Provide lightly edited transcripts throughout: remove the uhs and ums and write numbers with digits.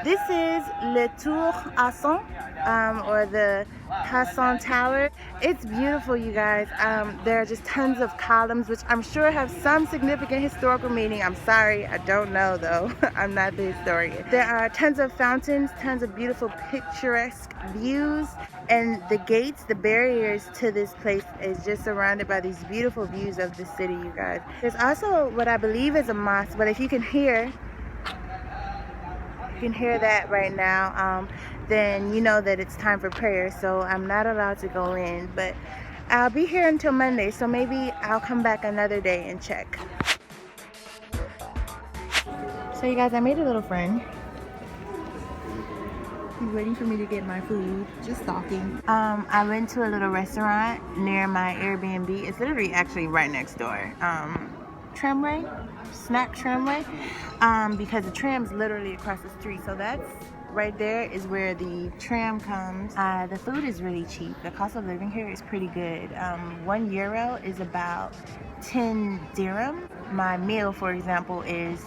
This is Le Tour Hassan, or the Hassan Tower. It's beautiful, you guys. There are just tons of columns, which I'm sure have some significant historical meaning. I'm sorry, I don't know though. I'm not the historian. There are tons of fountains, tons of beautiful picturesque views, and the gates, the barriers to this place is just surrounded by these beautiful views of the city, you guys. There's also what I believe is a mosque, but if you can hear that right now, then you know that it's time for prayer. So I'm not allowed to go in, but I'll be here until Monday, so maybe I'll come back another day and check. So you guys, I made a little friend. He's waiting for me to get my food, just talking. I went to a little restaurant near my Airbnb. It's literally actually right next door. Tramway, snack tramway, because the tram's literally across the street. So that's right there is where the tram comes. The food is really cheap. The cost of living here is pretty good. €1 is about 10 dirham. My meal, for example, is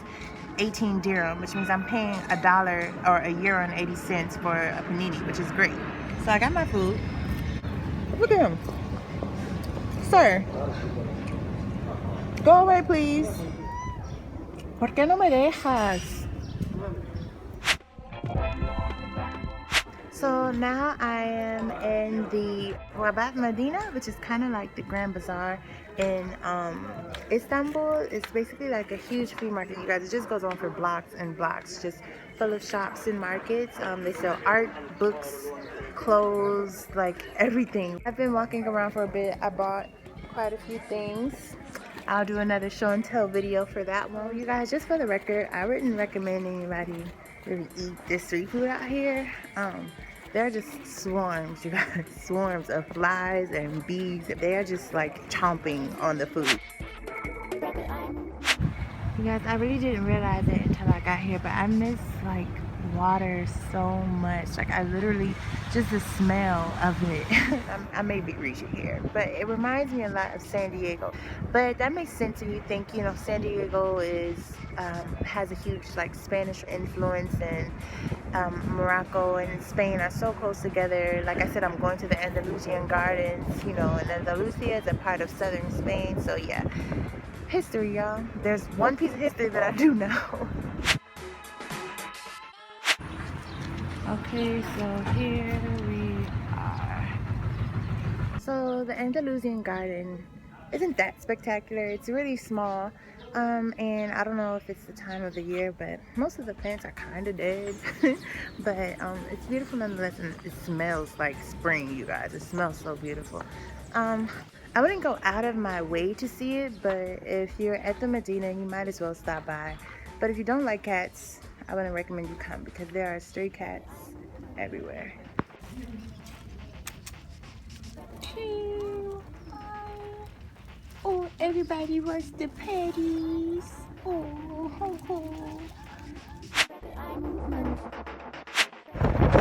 18 dirham, which means I'm paying $1 or €1.80 for a panini, which is great. So I got my food. Look at him, sir. Go away, please. ¿Por qué no me dejas? So now I am in the Rabat Medina, which is kind of like the Grand Bazaar in Istanbul. It's basically like a huge flea market, you guys. It just goes on for blocks and blocks, just full of shops and markets. They sell art, books, clothes, like everything. I've been walking around for a bit. I bought quite a few things. I'll do another show and tell video for that one. You guys, just for the record, I wouldn't recommend anybody really eat this street food out here. There are just swarms, you guys, swarms of flies and bees. They are just like chomping on the food. You guys, I really didn't realize it until I got here, but I miss like water so much. Like I literally, just the smell of it. I may be reaching here, but it reminds me a lot of San Diego. But that makes sense if you think, you know, San Diego is has a huge like Spanish influence, and Morocco and Spain are so close together. Like I said, I'm going to the Andalusian Gardens, you know, and Andalusia is a part of southern Spain. So yeah, history, y'all. There's one piece of history that I do know. Okay, so here we are. So the Andalusian Garden isn't that spectacular. It's really small, and I don't know if it's the time of the year, but most of the plants are kind of dead. But it's beautiful nonetheless, and it smells like spring, you guys. It smells so beautiful. I wouldn't go out of my way to see it, but if you're at the Medina, you might as well stop by. But if you don't like cats, I wouldn't recommend you come, because there are stray cats everywhere. Oh, everybody wants the patties. Oh, ho, ho.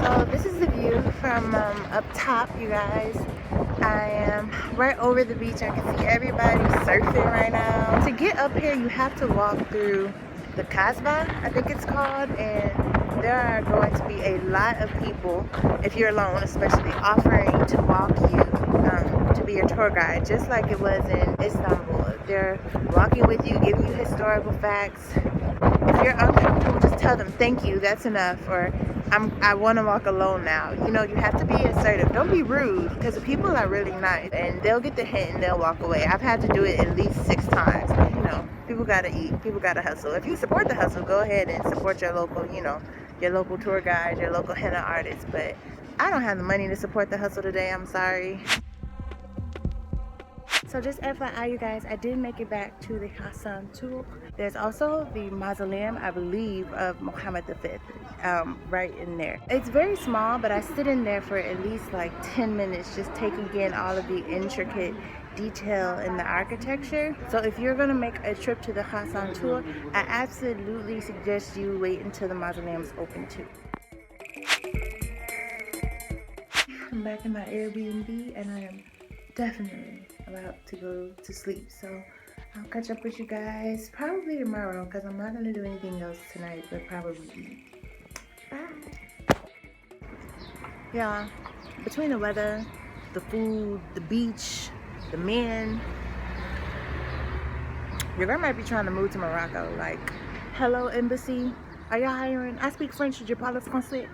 So this is the view from up top, you guys. I am right over the beach. I can see everybody surfing right now. To get up here, you have to walk through the Kasbah, I think it's called, and there are going to be a lot of people, if you're alone especially, offering to walk you, to be your tour guide, just like it was in Istanbul. They're walking with you, giving you historical facts. If you're uncomfortable, just tell them thank you, that's enough, or I want to walk alone now. You know, you have to be assertive. Don't be rude, because the people are really nice and they'll get the hint and they'll walk away. I've had to do it at least 6 times. You know, people gotta eat, people gotta hustle. If you support the hustle, go ahead and support your local, you know, your local tour guide, your local henna artist. But I don't have the money to support the hustle today, I'm sorry. So just FYI, you guys, I did make it back to the Hassan Tower. There's also the mausoleum, I believe, of Mohammed V, right in there. It's very small, but I stood in there for at least like 10 minutes just taking in all of the intricate detail in the architecture. So if you're gonna make a trip to the Hassan Tower, I absolutely suggest you wait until the mausoleum is open too. I'm back in my Airbnb and I am definitely about to go to sleep, so I'll catch up with you guys probably tomorrow, because I'm not going to do anything else tonight but probably eat. Yeah, between the weather, the food, the beach, the men, your girl might be trying to move to Morocco. Like, hello embassy, are y'all hiring? I speak French, je parle français.